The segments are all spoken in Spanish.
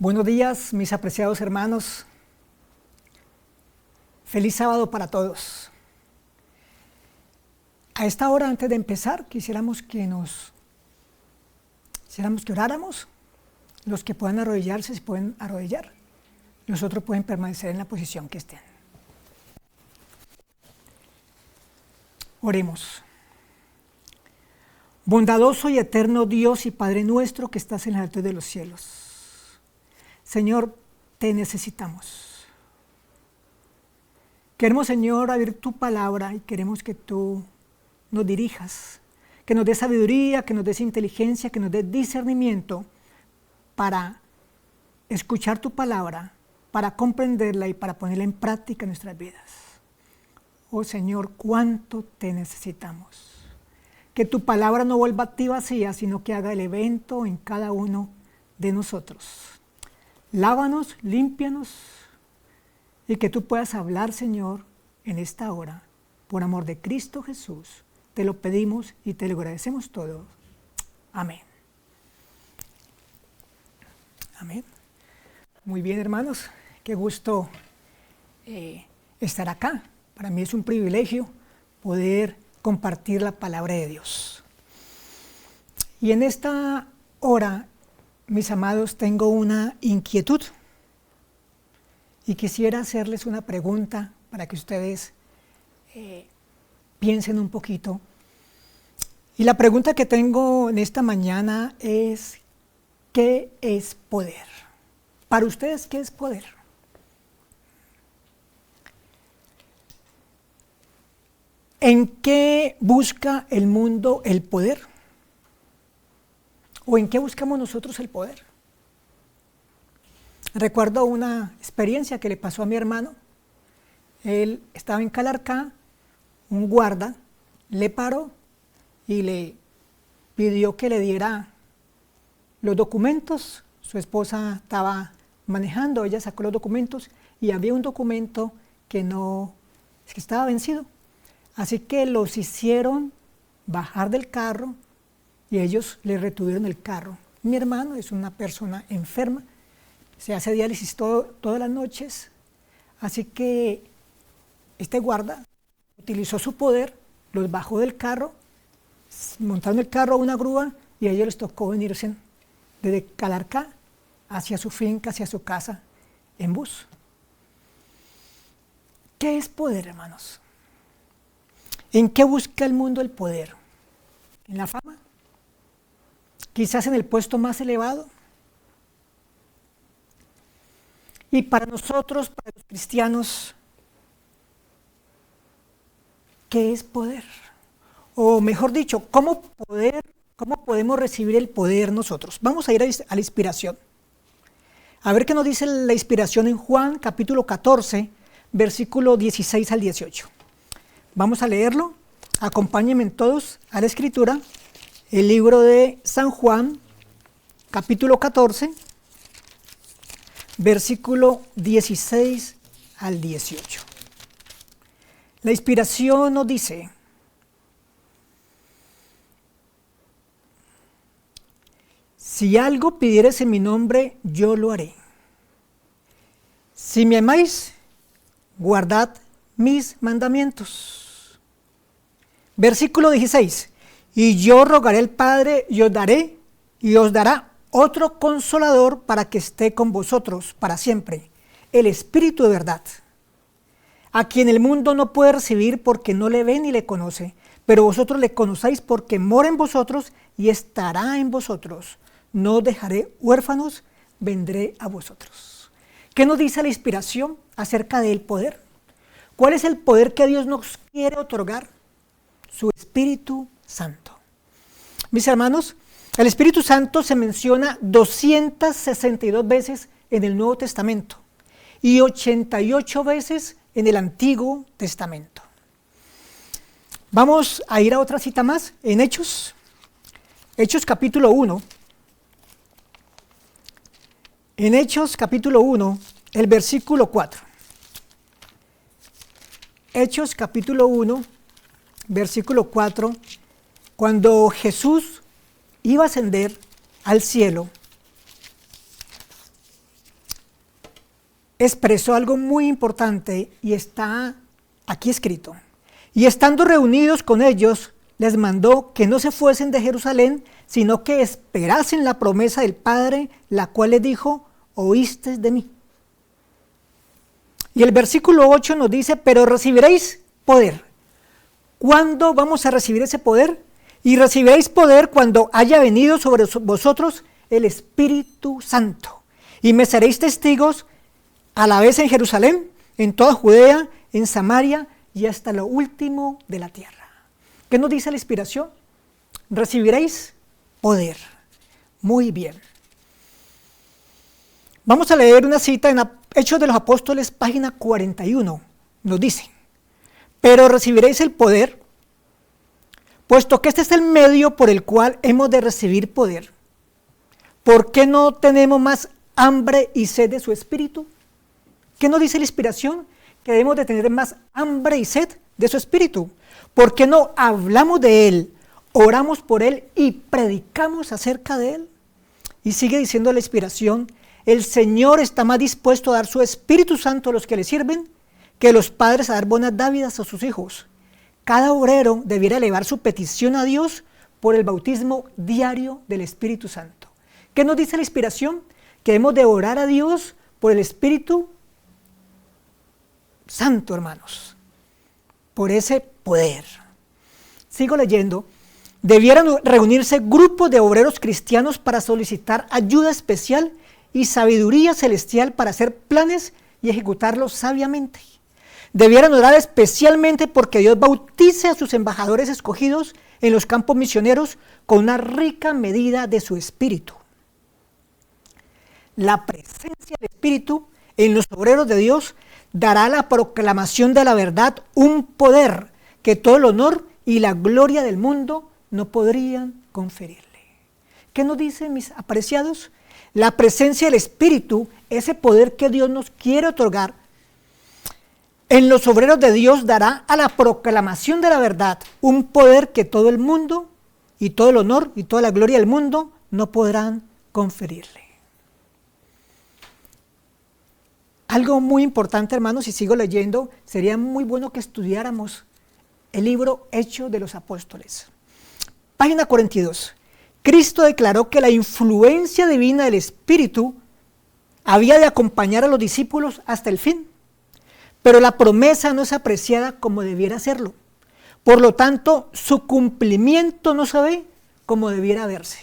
Buenos días, mis apreciados hermanos. Feliz sábado para todos. A esta hora, antes de empezar, quisiéramos que oráramos. Los que puedan arrodillarse se pueden arrodillar. Los otros pueden permanecer en la posición que estén. Oremos. Bondadoso y eterno Dios y Padre nuestro que estás en el alto de los cielos. Señor, te necesitamos. Queremos, Señor, abrir tu palabra y queremos que tú nos dirijas, que nos des sabiduría, que nos des inteligencia, que nos des discernimiento para escuchar tu palabra, para comprenderla y para ponerla en práctica en nuestras vidas. Oh Señor, cuánto te necesitamos. Que tu palabra no vuelva a ti vacía, sino que haga el evento en cada uno de nosotros. Lávanos, límpianos y que tú puedas hablar, Señor, en esta hora. Por amor de Cristo Jesús, te lo pedimos y te lo agradecemos todo. Amén. Amén. Muy bien, hermanos, qué gusto estar acá. Para mí es un privilegio poder compartir la palabra de Dios. Y en esta hora, mis amados, tengo una inquietud y quisiera hacerles una pregunta para que ustedes piensen un poquito. Y la pregunta que tengo en esta mañana es, ¿qué es poder? Para ustedes, ¿qué es poder? ¿En qué busca el mundo el poder? ¿O en qué buscamos nosotros el poder? Recuerdo una experiencia que le pasó a mi hermano. Él estaba en Calarcá, un guarda le paró y le pidió que le diera los documentos. Su esposa estaba manejando, ella sacó los documentos y había un documento que estaba vencido. Así que los hicieron bajar del carro y ellos le retuvieron el carro. Mi hermano es una persona enferma, se hace diálisis todas las noches, así que este guarda utilizó su poder, los bajó del carro, montaron el carro a una grúa y a ellos les tocó venirse desde Calarcá hacia su finca, hacia su casa, en bus. ¿Qué es poder, hermanos? ¿En qué busca el mundo el poder? ¿En la fama? ¿Quizás en el puesto más elevado? Y para nosotros, para los cristianos, ¿qué es poder? O mejor dicho, ¿cómo podemos recibir el poder nosotros? Vamos a ir a la inspiración. A ver qué nos dice la inspiración en Juan, capítulo 14, versículo 16 al 18. Vamos a leerlo. Acompáñenme todos a la escritura. El libro de San Juan, capítulo 14, versículo 16 al 18. La inspiración nos dice: si algo pidieres en mi nombre, yo lo haré. Si me amáis, guardad mis mandamientos. Versículo 16. Y yo rogaré al Padre y os dará otro consolador para que esté con vosotros para siempre, el Espíritu de verdad, a quien el mundo no puede recibir porque no le ve ni le conoce, pero vosotros le conocéis porque mora en vosotros y estará en vosotros. No os dejaré huérfanos, vendré a vosotros. ¿Qué nos dice la inspiración acerca del poder? ¿Cuál es el poder que Dios nos quiere otorgar? Su Espíritu Santo. Mis hermanos, el Espíritu Santo se menciona 262 veces en el Nuevo Testamento y 88 veces en el Antiguo Testamento. Vamos a ir a otra cita más, en Hechos capítulo 1. En Hechos capítulo 1, el versículo 4. Hechos capítulo 1, versículo 4, cuando Jesús iba a ascender al cielo, expresó algo muy importante y está aquí escrito. Y estando reunidos con ellos, les mandó que no se fuesen de Jerusalén, sino que esperasen la promesa del Padre, la cual les dijo: oísteis de mí. Y el versículo 8 nos dice: pero recibiréis poder. ¿Cuándo vamos a recibir ese poder? Y recibiréis poder cuando haya venido sobre vosotros el Espíritu Santo. Y me seréis testigos a la vez en Jerusalén, en toda Judea, en Samaria y hasta lo último de la tierra. ¿Qué nos dice la inspiración? Recibiréis poder. Muy bien. Vamos a leer una cita en Hechos de los Apóstoles, página 41. Nos dice: pero recibiréis el poder, puesto que este es el medio por el cual hemos de recibir poder. ¿Por qué no tenemos más hambre y sed de su Espíritu? ¿Qué nos dice la inspiración? Que debemos de tener más hambre y sed de su Espíritu. ¿Por qué no hablamos de Él, oramos por Él y predicamos acerca de Él? Y sigue diciendo la inspiración: el Señor está más dispuesto a dar su Espíritu Santo a los que le sirven que los padres a dar buenas dádivas a sus hijos. Cada obrero debiera elevar su petición a Dios por el bautismo diario del Espíritu Santo. ¿Qué nos dice la inspiración? Que debemos de orar a Dios por el Espíritu Santo, hermanos, por ese poder. Sigo leyendo. Debieran reunirse grupos de obreros cristianos para solicitar ayuda especial y sabiduría celestial para hacer planes y ejecutarlos sabiamente. Debieran orar especialmente porque Dios bautice a sus embajadores escogidos en los campos misioneros con una rica medida de su Espíritu. La presencia del Espíritu en los obreros de Dios dará a la proclamación de la verdad un poder que todo el honor y la gloria del mundo no podrían conferirle. ¿Qué nos dicen, mis apreciados? La presencia del Espíritu, ese poder que Dios nos quiere otorgar, en los obreros de Dios dará a la proclamación de la verdad un poder que todo el mundo y todo el honor y toda la gloria del mundo no podrán conferirle. Algo muy importante, hermanos, si sigo leyendo, sería muy bueno que estudiáramos el libro Hechos de los Apóstoles. Página 42. Cristo declaró que la influencia divina del Espíritu había de acompañar a los discípulos hasta el fin, pero la promesa no es apreciada como debiera serlo. Por lo tanto, su cumplimiento no se ve como debiera verse.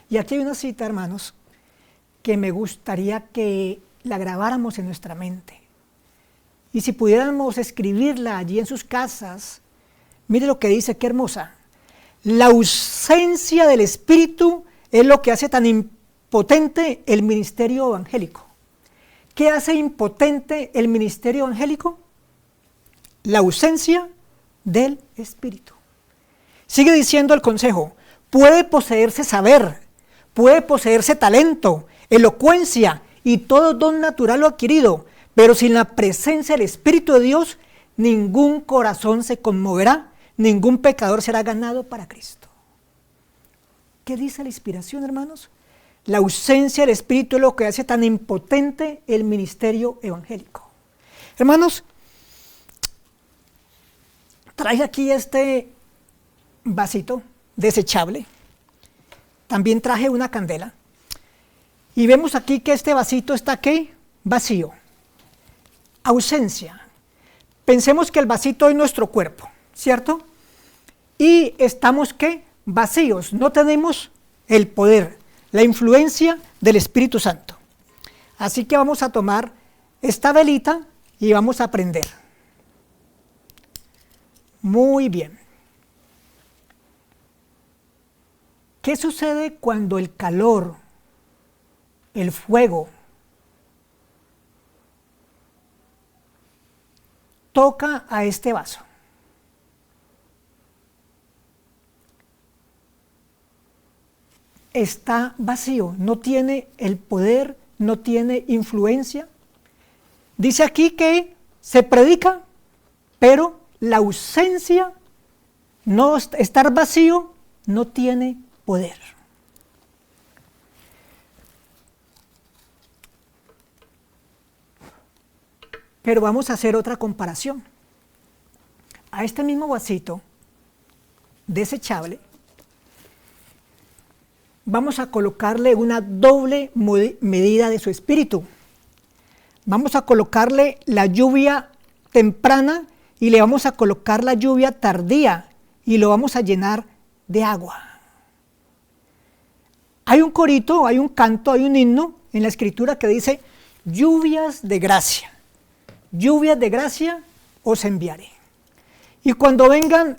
Y aquí hay una cita, hermanos, que me gustaría que la grabáramos en nuestra mente. Y si pudiéramos escribirla allí en sus casas, mire lo que dice, qué hermosa. La ausencia del Espíritu es lo que hace tan impotente el ministerio evangélico. ¿Qué hace impotente el ministerio evangélico? La ausencia del Espíritu. Sigue diciendo el consejo: puede poseerse saber, puede poseerse talento, elocuencia y todo don natural o adquirido, pero sin la presencia del Espíritu de Dios, ningún corazón se conmoverá, ningún pecador será ganado para Cristo. ¿Qué dice la inspiración, hermanos? La ausencia del Espíritu es lo que hace tan impotente el ministerio evangélico. Hermanos, traje aquí este vasito desechable. También traje una candela. Y vemos aquí que este vasito está ¿qué? Vacío. Ausencia. Pensemos que el vasito es nuestro cuerpo, ¿cierto? Y estamos ¿qué? Vacíos. No tenemos el poder, la influencia del Espíritu Santo. Así que vamos a tomar esta velita y vamos a prender. Muy bien. ¿Qué sucede cuando el calor, el fuego, toca a este vaso? Está vacío, no tiene el poder, no tiene influencia. Dice aquí que se predica, pero la ausencia, no estar vacío, no tiene poder. Pero vamos a hacer otra comparación. A este mismo vasito desechable, vamos a colocarle una doble medida de su espíritu. Vamos a colocarle la lluvia temprana y le vamos a colocar la lluvia tardía y lo vamos a llenar de agua. Hay un corito, hay un canto, hay un himno en la escritura que dice: lluvias de gracia os enviaré. Y cuando vengan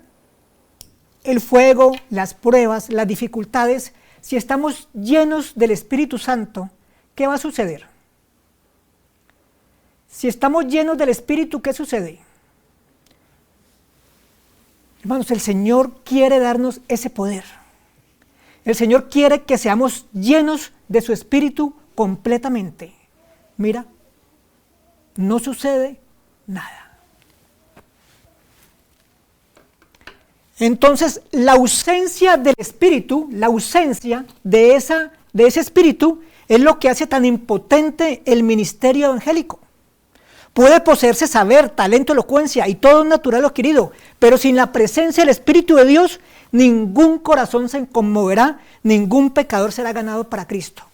el fuego, las pruebas, las dificultades, si estamos llenos del Espíritu Santo, ¿qué va a suceder? Si estamos llenos del Espíritu, ¿qué sucede? Hermanos, el Señor quiere darnos ese poder. El Señor quiere que seamos llenos de su Espíritu completamente. Mira, no sucede nada. Entonces, la ausencia del Espíritu, la ausencia de ese Espíritu, es lo que hace tan impotente el ministerio evangélico. Puede poseerse saber, talento, elocuencia y todo natural o adquirido, pero sin la presencia del Espíritu de Dios, ningún corazón se conmoverá, ningún pecador será ganado para Cristo.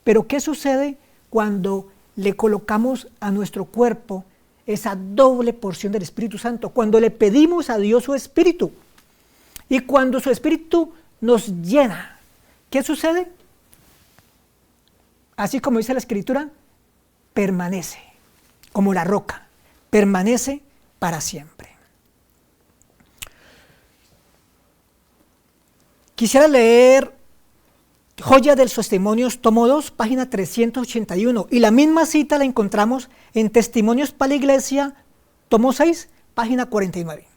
Pero ¿qué sucede cuando le colocamos a nuestro cuerpo esa doble porción del Espíritu Santo? Cuando le pedimos a Dios su Espíritu. Y cuando su Espíritu nos llena, ¿qué sucede? Así como dice la Escritura, permanece, como la roca, permanece para siempre. Quisiera leer Joyas de los Testimonios, tomo 2, página 381, y la misma cita la encontramos en Testimonios para la Iglesia, tomo 6, página 49.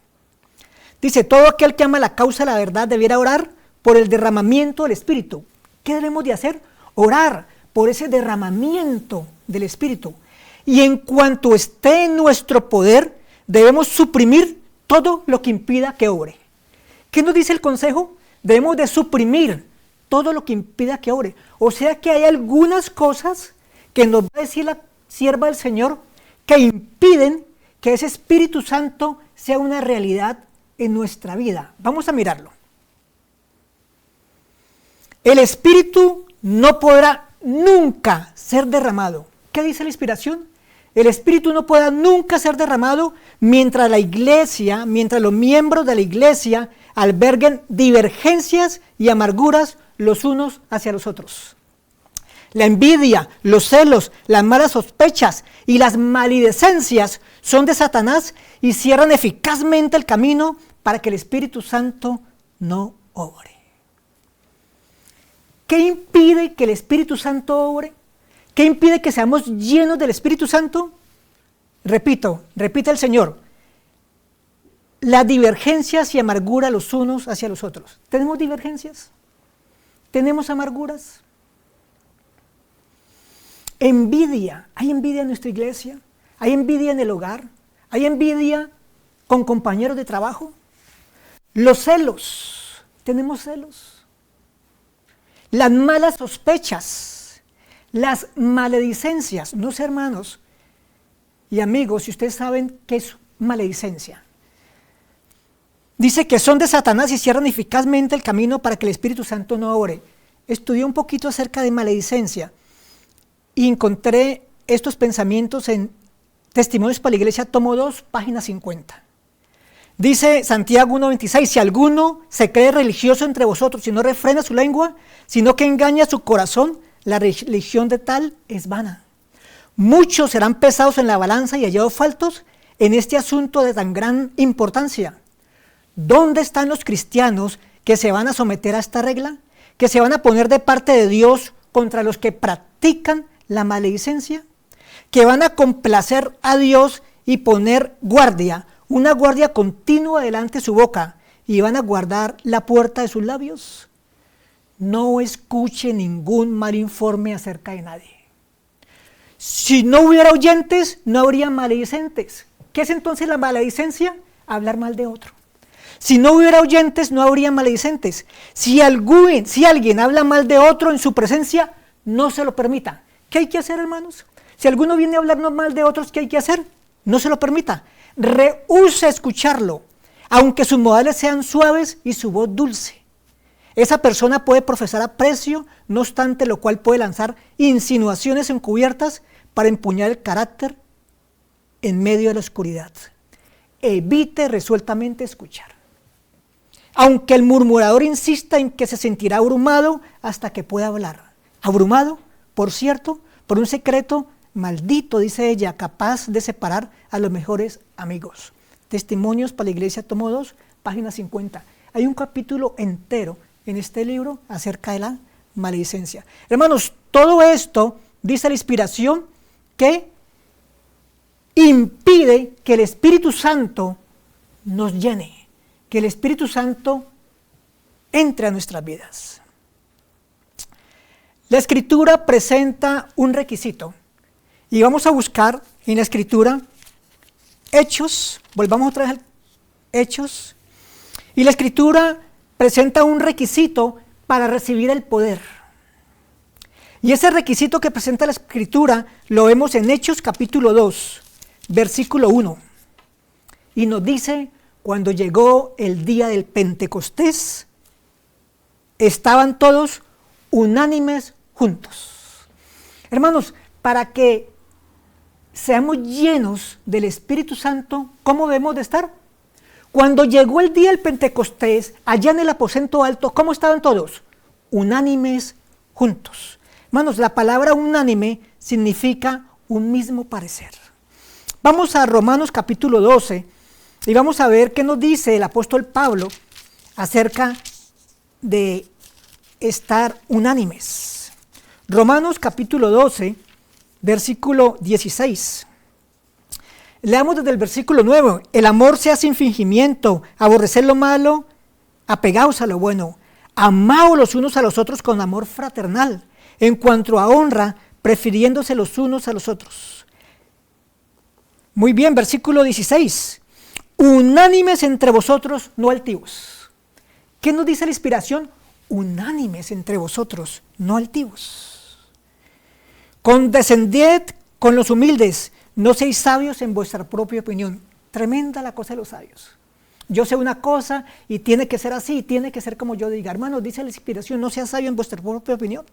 Dice: todo aquel que ama la causa de la verdad debiera orar por el derramamiento del Espíritu. ¿Qué debemos de hacer? Orar por ese derramamiento del Espíritu. Y en cuanto esté en nuestro poder, debemos suprimir todo lo que impida que obre. ¿Qué nos dice el consejo? Debemos de suprimir todo lo que impida que obre. O sea que hay algunas cosas que nos va a decir la sierva del Señor que impiden que ese Espíritu Santo sea una realidad en nuestra vida. Vamos a mirarlo. El Espíritu no podrá nunca ser derramado. ¿Qué dice la inspiración? El Espíritu no podrá nunca ser derramado mientras la iglesia, mientras los miembros de la iglesia alberguen divergencias y amarguras los unos hacia los otros. La envidia, los celos, las malas sospechas y las maledicencias son de Satanás y cierran eficazmente el camino para que el Espíritu Santo no obre. ¿Qué impide que el Espíritu Santo obre? ¿Qué impide que seamos llenos del Espíritu Santo? Repite el Señor: las divergencias y amargura los unos hacia los otros. ¿Tenemos divergencias? ¿Tenemos amarguras? Envidia. ¿Hay envidia en nuestra iglesia? ¿Hay envidia en el hogar? ¿Hay envidia con compañeros de trabajo? Los celos. ¿Tenemos celos? Las malas sospechas, las maledicencias. No sé, hermanos y amigos, si ustedes saben qué es maledicencia. Dice que son de Satanás y cierran eficazmente el camino para que el Espíritu Santo no obre. Estudié un poquito acerca de maledicencia y encontré estos pensamientos en Testimonios para la Iglesia, tomo 2, página 50. Dice Santiago 1:26: si alguno se cree religioso entre vosotros y no refrena su lengua, sino que engaña su corazón, la religión de tal es vana. Muchos serán pesados en la balanza y hallados faltos en este asunto de tan gran importancia. ¿Dónde están los cristianos que se van a someter a esta regla? ¿Que se van a poner de parte de Dios contra los que practican la maledicencia? ¿Que van a complacer a Dios y poner guardia, una guardia continua delante de su boca, y van a guardar la puerta de sus labios? No escuche ningún mal informe acerca de nadie. Si no hubiera oyentes, no habría maledicentes. ¿Qué es entonces la maledicencia? Hablar mal de otro. Si no hubiera oyentes, no habría maledicentes. Si alguien habla mal de otro en su presencia, no se lo permita. ¿Qué hay que hacer, hermanos? Si alguno viene a hablarnos mal de otros, ¿qué hay que hacer? No se lo permita. Rehúse escucharlo, aunque sus modales sean suaves y su voz dulce. Esa persona puede profesar aprecio, no obstante lo cual puede lanzar insinuaciones encubiertas para empuñar el carácter en medio de la oscuridad. Evite resueltamente escuchar. Aunque el murmurador insista en que se sentirá abrumado hasta que pueda hablar. Abrumado, por cierto, por un secreto maldito, dice ella, capaz de separar a los mejores amigos. Testimonios para la Iglesia, tomo 2, página 50. Hay un capítulo entero en este libro acerca de la maledicencia. Hermanos, todo esto, dice la inspiración, que impide que el Espíritu Santo nos llene, que el Espíritu Santo entre a nuestras vidas. La Escritura presenta un requisito y vamos a buscar en la Escritura Hechos, volvamos otra vez al Hechos, y la Escritura presenta un requisito para recibir el poder. Y ese requisito que presenta la Escritura lo vemos en Hechos capítulo 2, versículo 1. Y nos dice, cuando llegó el día del Pentecostés, estaban todos unánimes juntos. Hermanos, para que seamos llenos del Espíritu Santo, ¿cómo debemos de estar? Cuando llegó el día del Pentecostés, allá en el aposento alto, ¿cómo estaban todos? Unánimes juntos. Hermanos, la palabra unánime significa un mismo parecer. Vamos a Romanos capítulo 12 y vamos a ver qué nos dice el apóstol Pablo acerca de estar unánimes. Romanos capítulo 12, versículo 16. Leamos desde el versículo 9. El amor sea sin fingimiento, aborrecer lo malo, apegaos a lo bueno, amaos los unos a los otros con amor fraternal, en cuanto a honra, prefiriéndose los unos a los otros. Muy bien, versículo 16. Unánimes entre vosotros, no altivos. ¿Qué nos dice la inspiración? Unánimes entre vosotros, no altivos. Condescended con los humildes, no seáis sabios en vuestra propia opinión. Tremenda la cosa de los sabios. Yo sé una cosa y tiene que ser así, tiene que ser como yo diga. Hermanos, dice la inspiración, no seas sabio en vuestra propia opinión.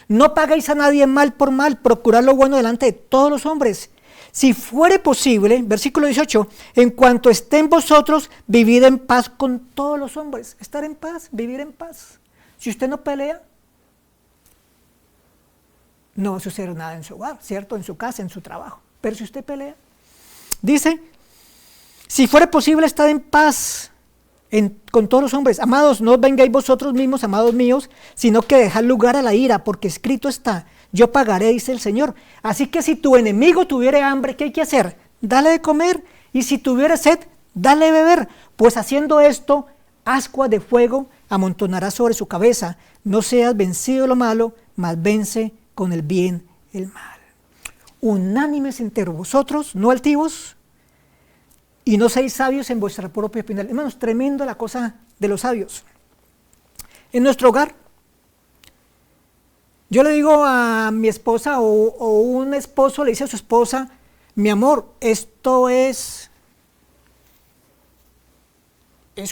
No paguéis a nadie mal por mal, procurad lo bueno delante de todos los hombres. Si fuere posible, versículo 18, en cuanto esté en vosotros, vivid en paz con todos los hombres. Estar en paz, vivir en paz. Si usted no pelea, no va a suceder nada en su hogar, ¿cierto? En su casa, en su trabajo. Pero si usted pelea, dice, si fuere posible, estar en paz con todos los hombres. Amados, no os vengáis vosotros mismos, amados míos, sino que dejad lugar a la ira, porque escrito está, yo pagaré, dice el Señor. Así que si tu enemigo tuviere hambre, ¿qué hay que hacer? Dale de comer, y si tuviere sed, dale de beber, pues haciendo esto, ascuas de fuego amontonará sobre su cabeza. No seas vencido de lo malo, mas vence con el bien el mal. Unánimes entre vosotros, no altivos, y no seáis sabios en vuestra propia opinión. Hermanos, tremendo la cosa de los sabios. En nuestro hogar, yo le digo a mi esposa o un esposo le dice a su esposa, mi amor, esto es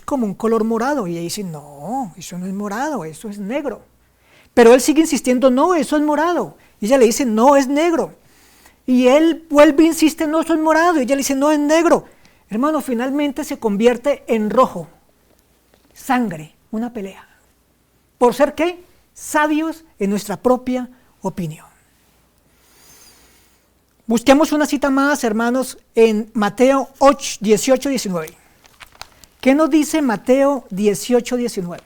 como un color morado. Y ella dice, no, eso no es morado, eso es negro. Pero él sigue insistiendo, no, eso es morado. Y ella le dice, no, es negro. Y él vuelve e insiste, no, eso es morado. Y ella le dice, no, es negro. Hermano, finalmente se convierte en rojo, sangre, una pelea. ¿Por ser qué? Sabios en nuestra propia opinión. Busquemos una cita más, hermanos, en Mateo 8, 18, 19. ¿Qué nos dice Mateo 18, 19?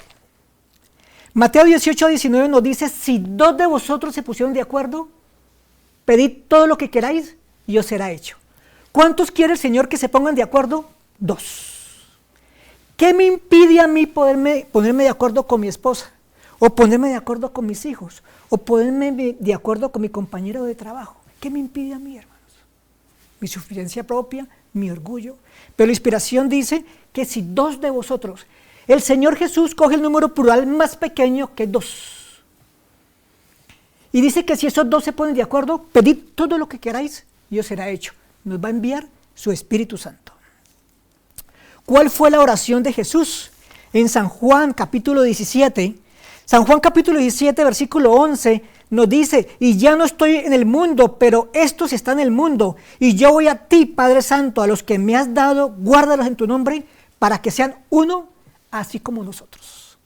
Mateo 18, 19 nos dice, si dos de vosotros se pusieron de acuerdo, pedid todo lo que queráis y os será hecho. ¿Cuántos quiere el Señor que se pongan de acuerdo? 2. ¿Qué me impide a mí ponerme de acuerdo con mi esposa? O ponerme de acuerdo con mis hijos, o ponerme de acuerdo con mi compañero de trabajo. ¿Qué me impide a mí, hermanos? Mi suficiencia propia, mi orgullo. Pero la inspiración dice que si 2 de vosotros, el Señor Jesús coge el número plural más pequeño que 2. Y dice que si esos 2 se ponen de acuerdo, pedid todo lo que queráis y os será hecho. nos va a enviar su Espíritu Santo. ¿Cuál fue la oración de Jesús? En San Juan capítulo 17, versículo 11, nos dice: y ya no estoy en el mundo, pero estos están en el mundo, y yo voy a ti, Padre Santo, a los que me has dado, guárdalos en tu nombre, para que sean uno, así como nosotros.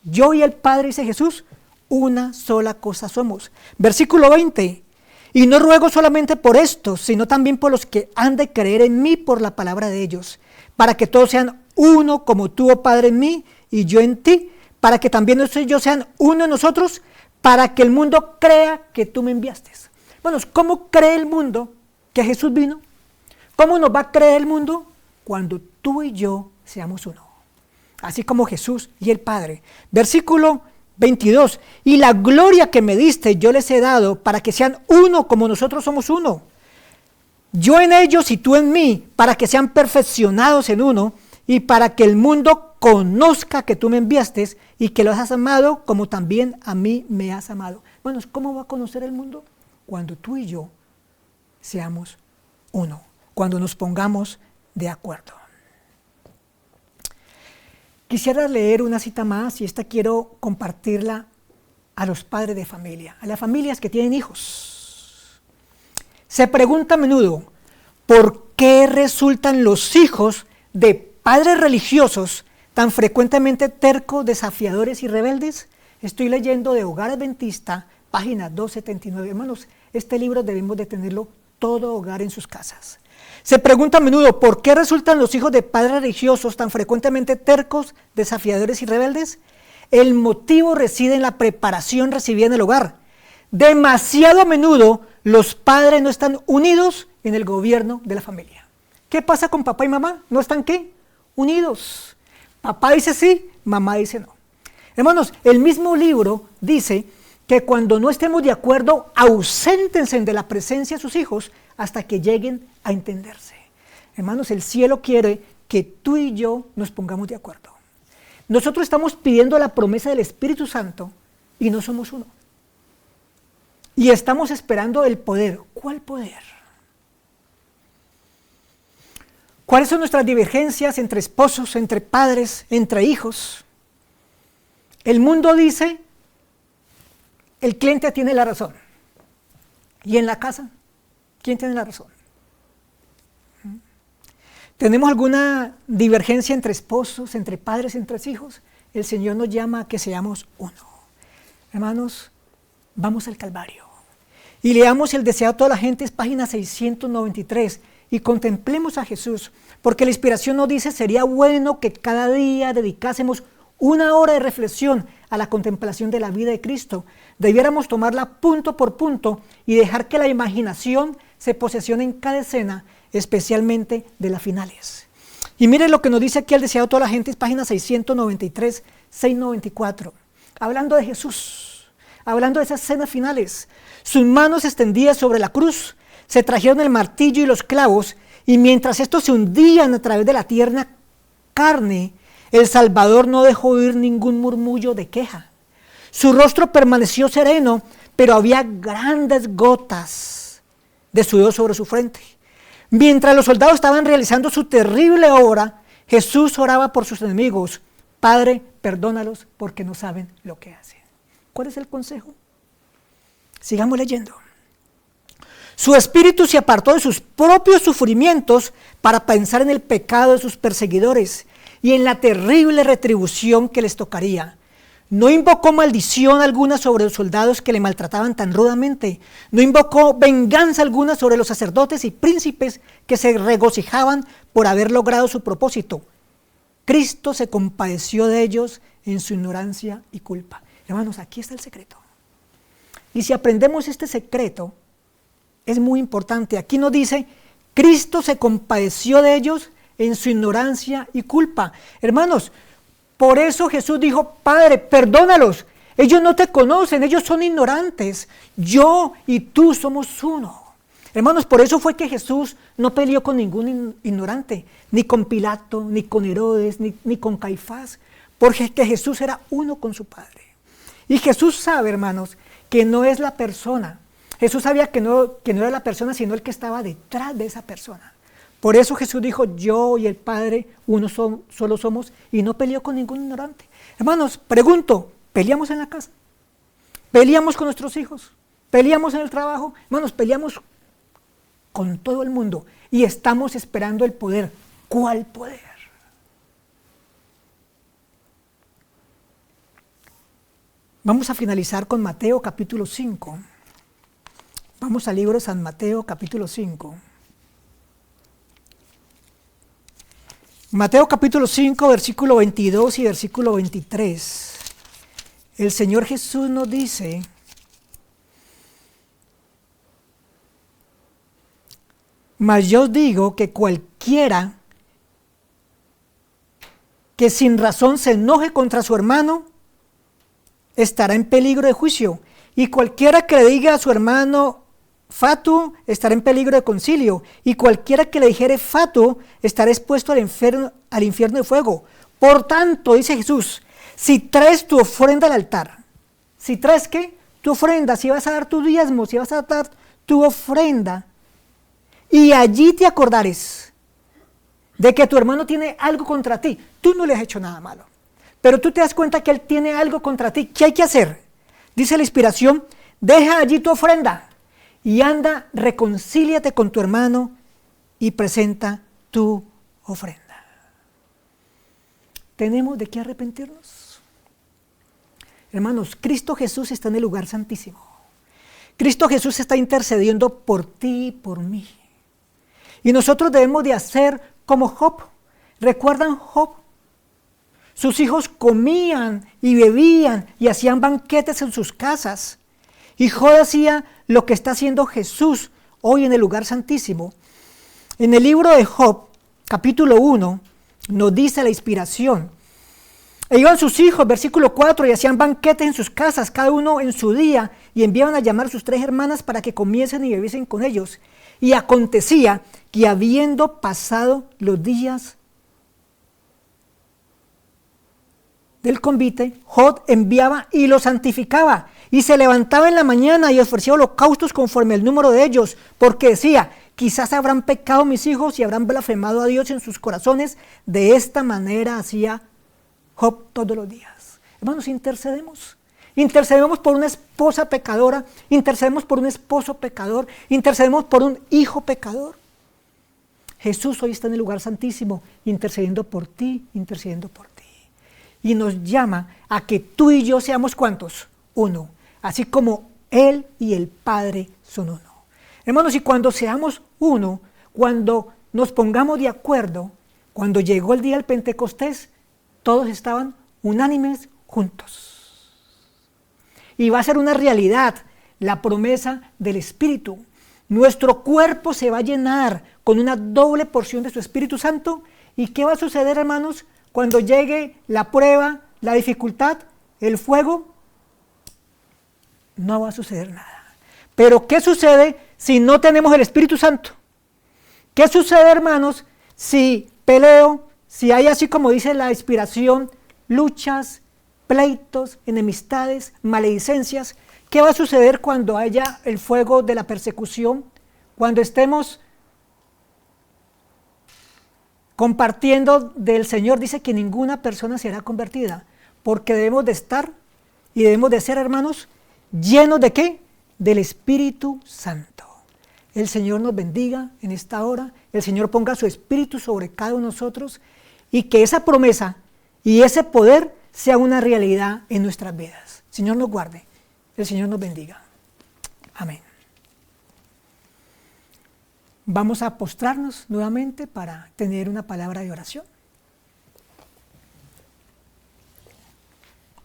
Yo y el Padre, dice Jesús, una sola cosa somos. Versículo 20, y no ruego solamente por estos, sino también por los que han de creer en mí por la palabra de ellos, para que todos sean uno, como tú, oh Padre, en mí y yo en ti, para que también ellos sean uno en nosotros, para que el mundo crea que tú me enviaste. Bueno, ¿cómo cree el mundo que Jesús vino? ¿Cómo nos va a creer el mundo? Cuando tú y yo seamos uno, así como Jesús y el Padre. Versículo 22, y la gloria que me diste yo les he dado, para que sean uno como nosotros somos uno. Yo en ellos y tú en mí, para que sean perfeccionados en uno, y para que el mundo conozca que tú me enviaste y que los has amado como también a mí me has amado. Bueno, ¿cómo va a conocer el mundo? Cuando tú y yo seamos uno, cuando nos pongamos de acuerdo. Quisiera leer una cita más y esta quiero compartirla a los padres de familia, a las familias que tienen hijos. Se pregunta a menudo, ¿por qué resultan los hijos de padres religiosos tan frecuentemente tercos, desafiadores y rebeldes? Estoy leyendo de Hogar Adventista, página 279. Hermanos, este libro debemos de tenerlo todo hogar en sus casas. Se pregunta a menudo, ¿por qué resultan los hijos de padres religiosos tan frecuentemente tercos, desafiadores y rebeldes? El motivo reside en la preparación recibida en el hogar. Demasiado a menudo los padres no están unidos en el gobierno de la familia. ¿Qué pasa con papá y mamá? ¿No están qué? Unidos. Papá dice sí, mamá dice no. Hermanos, el mismo libro dice que cuando no estemos de acuerdo, auséntense de la presencia de sus hijos hasta que lleguen a entenderse. Hermanos, el cielo quiere que tú y yo nos pongamos de acuerdo. Nosotros estamos pidiendo la promesa del Espíritu Santo y no somos uno. Y estamos esperando el poder. ¿Cuál poder? ¿Cuáles son nuestras divergencias entre esposos, entre padres, entre hijos? El mundo dice, el cliente tiene la razón. ¿Y en la casa? ¿Quién tiene la razón? ¿Tenemos alguna divergencia entre esposos, entre padres, entre hijos? El Señor nos llama a que seamos uno. Hermanos, vamos al Calvario. Y leamos el deseado de toda la gente, es página 693. Y contemplemos a Jesús, porque la inspiración nos dice, sería bueno que cada día dedicásemos una hora de reflexión a la contemplación de la vida de Cristo. Debiéramos tomarla punto por punto y dejar que la imaginación se posesione en cada escena, especialmente de las finales. Y miren lo que nos dice aquí el deseado de toda la gente, es página 693, 694. Hablando de Jesús, hablando de esas escenas finales. Sus manos extendidas sobre la cruz, se trajeron el martillo y los clavos, y mientras estos se hundían a través de la tierna carne, el Salvador no dejó oír ningún murmullo de queja. Su rostro permaneció sereno, pero había grandes gotas de sudor sobre su frente. Mientras los soldados estaban realizando su terrible obra, Jesús oraba por sus enemigos. Padre, perdónalos porque no saben lo que hacen. ¿Cuál es el consejo? Sigamos leyendo. Su espíritu se apartó de sus propios sufrimientos para pensar en el pecado de sus perseguidores y en la terrible retribución que les tocaría. No invocó maldición alguna sobre los soldados que le maltrataban tan rudamente. No invocó venganza alguna sobre los sacerdotes y príncipes que se regocijaban por haber logrado su propósito. Cristo se compadeció de ellos en su ignorancia y culpa. Hermanos, aquí está el secreto. Y si aprendemos este secreto, es muy importante. Aquí nos dice, Cristo se compadeció de ellos en su ignorancia y culpa. Hermanos, por eso Jesús dijo, Padre, perdónalos. Ellos no te conocen, ellos son ignorantes. Yo y tú somos uno. Hermanos, por eso fue que Jesús no peleó con ningún ignorante, ni con Pilato, ni con Herodes, ni con Caifás, porque que Jesús era uno con su Padre. Y Jesús sabe, hermanos, que no es la persona, Jesús sabía que no era la persona, sino el que estaba detrás de esa persona. Por eso Jesús dijo, yo y el Padre uno solo somos, y no peleó con ningún ignorante. Hermanos, pregunto, ¿peleamos en la casa? ¿Peleamos con nuestros hijos? ¿Peleamos en el trabajo? Hermanos, peleamos con todo el mundo y estamos esperando el poder. ¿Cuál poder? Vamos a finalizar con Mateo capítulo 5. Vamos al libro de San Mateo capítulo 5. Mateo capítulo 5, versículo 22 y versículo 23. El Señor Jesús nos dice, mas yo os digo que cualquiera que sin razón se enoje contra su hermano, estará en peligro de juicio, y cualquiera que le diga a su hermano fatuo, estará en peligro de concilio, y cualquiera que le dijere fatuo, estará expuesto al infierno de fuego. Por tanto, dice Jesús, si traes tu ofrenda al altar, si traes ¿qué? Tu ofrenda, si vas a dar tu diezmo, si vas a dar tu ofrenda, y allí te acordares de que tu hermano tiene algo contra ti, tú no le has hecho nada malo, pero tú te das cuenta que él tiene algo contra ti, ¿qué hay que hacer? Dice la inspiración, deja allí tu ofrenda y anda, reconcíliate con tu hermano y presenta tu ofrenda. ¿Tenemos de qué arrepentirnos? Hermanos, Cristo Jesús está en el lugar santísimo. Cristo Jesús está intercediendo por ti y por mí. Y nosotros debemos de hacer como Job. ¿Recuerdan Job? Sus hijos comían y bebían y hacían banquetes en sus casas. Y Job hacía lo que está haciendo Jesús hoy en el lugar santísimo. En el libro de Job, capítulo 1, nos dice la inspiración. E iban sus hijos, versículo 4, y hacían banquetes en sus casas, cada uno en su día, y enviaban a llamar a sus 3 hermanas para que comiesen y bebiesen con ellos. Y acontecía que habiendo pasado los días del convite, Job enviaba y los santificaba, y se levantaba en la mañana y ofrecía holocaustos conforme al número de ellos, porque decía, quizás habrán pecado mis hijos y habrán blasfemado a Dios en sus corazones. De esta manera hacía Job todos los días. Hermanos, intercedemos. Intercedemos por una esposa pecadora, intercedemos por un esposo pecador, intercedemos por un hijo pecador. Jesús hoy está en el lugar santísimo, intercediendo por ti, intercediendo por ti. Y nos llama a que tú y yo seamos ¿cuántos? Uno. Así como Él y el Padre son uno. Hermanos, y cuando seamos uno, cuando nos pongamos de acuerdo, cuando llegó el día del Pentecostés, todos estaban unánimes juntos. Y va a ser una realidad la promesa del Espíritu. Nuestro cuerpo se va a llenar con una doble porción de su Espíritu Santo. ¿Y qué va a suceder, hermanos, cuando llegue la prueba, la dificultad, el fuego? No va a suceder nada. Pero ¿qué sucede si no tenemos el Espíritu Santo? ¿Qué sucede, hermanos, si peleo, si hay, así como dice la inspiración, luchas, pleitos, enemistades, maledicencias? ¿Qué va a suceder cuando haya el fuego de la persecución? Cuando estemos compartiendo del Señor, dice que ninguna persona será convertida, porque debemos de estar y debemos de ser, hermanos, llenos ¿de qué? Del Espíritu Santo. El Señor nos bendiga en esta hora, el Señor ponga su Espíritu sobre cada uno de nosotros y que esa promesa y ese poder sea una realidad en nuestras vidas. El Señor nos guarde, el Señor nos bendiga. Amén. Vamos a postrarnos nuevamente para tener una palabra de oración.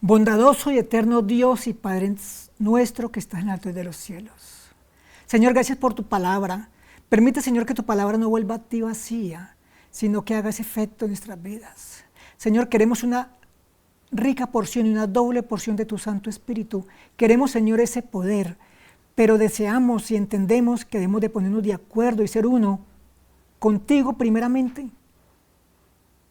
Bondadoso y eterno Dios y Padre nuestro que estás en el alto de los cielos. Señor, gracias por tu palabra. Permite, Señor, que tu palabra no vuelva a ti vacía, sino que haga ese efecto en nuestras vidas. Señor, queremos una rica porción y una doble porción de tu Santo Espíritu. Queremos, Señor, ese poder, pero deseamos y entendemos que debemos de ponernos de acuerdo y ser uno contigo primeramente.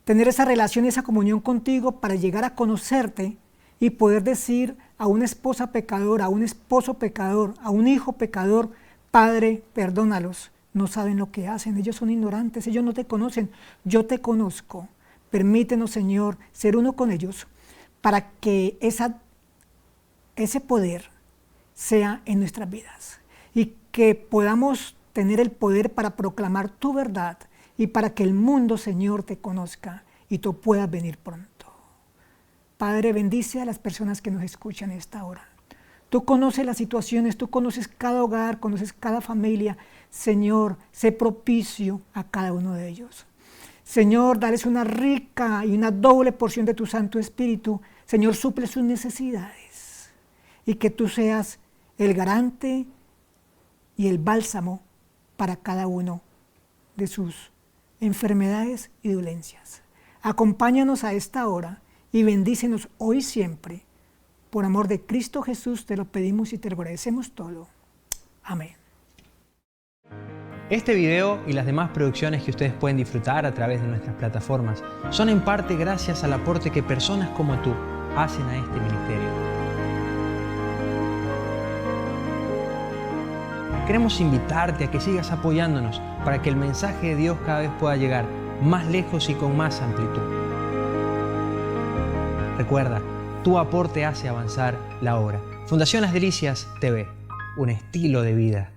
Tener esa relación, esa comunión contigo para llegar a conocerte y poder decir a una esposa pecadora, a un esposo pecador, a un hijo pecador: Padre, perdónalos, no saben lo que hacen, ellos son ignorantes, ellos no te conocen, yo te conozco. Permítenos, Señor, ser uno con ellos para que ese poder sea en nuestras vidas y que podamos tener el poder para proclamar tu verdad y para que el mundo, Señor, te conozca y tú puedas venir pronto. Padre, bendice a las personas que nos escuchan en esta hora. Tú conoces las situaciones, tú conoces cada hogar, conoces cada familia. Señor, sé propicio a cada uno de ellos. Señor, dales una rica y una doble porción de tu Santo Espíritu. Señor, suple sus necesidades y que tú seas el garante y el bálsamo para cada uno de sus enfermedades y dolencias. Acompáñanos a esta hora y bendícenos hoy y siempre. Por amor de Cristo Jesús te lo pedimos y te lo agradecemos todo. Amén. Este video y las demás producciones que ustedes pueden disfrutar a través de nuestras plataformas son en parte gracias al aporte que personas como tú hacen a este ministerio. Queremos invitarte a que sigas apoyándonos para que el mensaje de Dios cada vez pueda llegar más lejos y con más amplitud. Recuerda, tu aporte hace avanzar la obra. Fundación Las Delicias TV, un estilo de vida.